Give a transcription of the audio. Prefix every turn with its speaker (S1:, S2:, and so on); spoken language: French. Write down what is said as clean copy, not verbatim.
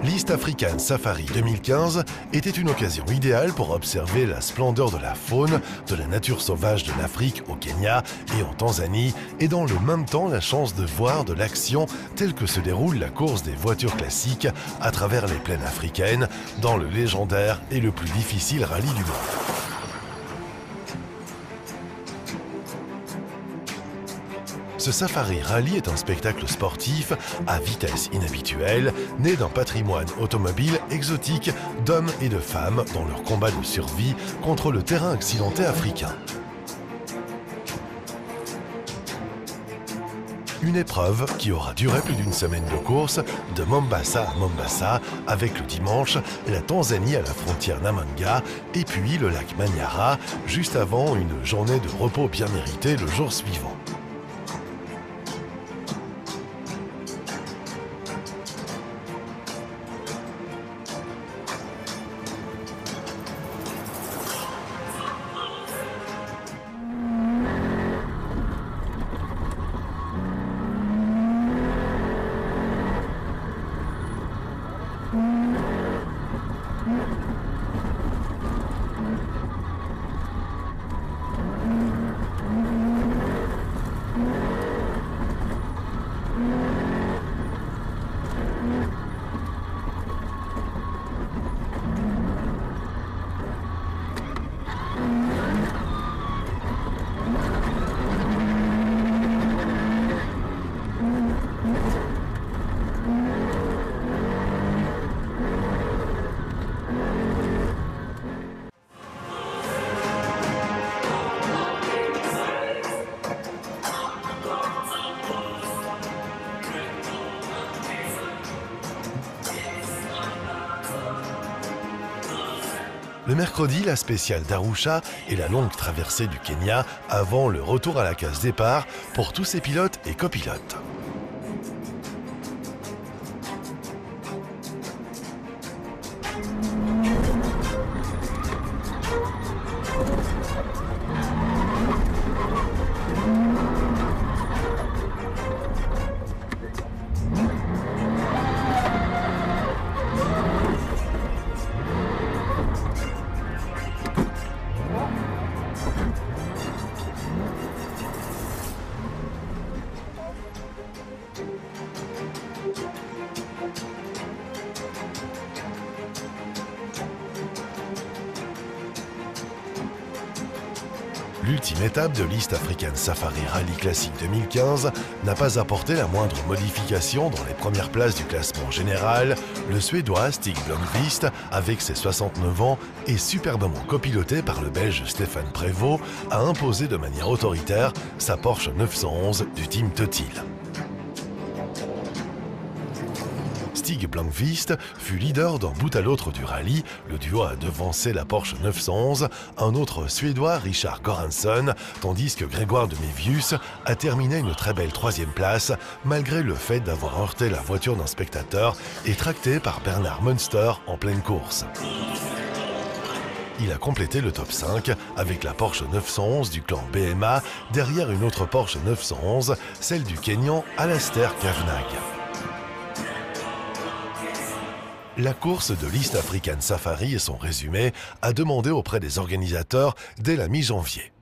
S1: L'East African Safari 2015 était une occasion idéale pour observer la splendeur de la faune, de la nature sauvage de l'Afrique au Kenya et en Tanzanie, et dans le même temps la chance de voir de l'action telle que se déroule la course des voitures classiques à travers les plaines africaines, dans le légendaire et le plus difficile rallye du monde. Ce Safari Rally est un spectacle sportif à vitesse inhabituelle, né d'un patrimoine automobile exotique d'hommes et de femmes dans leur combat de survie contre le terrain accidenté africain. Une épreuve qui aura duré plus d'une semaine de course, de Mombasa à Mombasa, avec le dimanche la Tanzanie à la frontière Namanga, et puis le lac Manyara, juste avant une journée de repos bien méritée le jour suivant. Le mercredi, la spéciale d'Arusha et la longue traversée du Kenya avant le retour à la case départ pour tous ces pilotes et copilotes. L'ultime étape de l'East African Safari Rally Classic 2015 n'a pas apporté la moindre modification dans les premières places du classement général. Le Suédois Stig Blomqvist, avec ses 69 ans et superbement copiloté par le Belge Stéphane Prévost, a imposé de manière autoritaire sa Porsche 911 du team Totil. Stig Blomqvist fut leader d'un bout à l'autre du rallye. Le duo a devancé la Porsche 911, un autre Suédois, Richard Goransson, tandis que Grégoire de Mévius a terminé une très belle 3e place, malgré le fait d'avoir heurté la voiture d'un spectateur et tracté par Bernard Munster en pleine course. Il a complété le top 5 avec la Porsche 911 du clan BMA, derrière une autre Porsche 911, celle du Kenyan Alastair Kavanagh. La course de l'East African Safari et son résumé a demandé auprès des organisateurs dès la mi-janvier.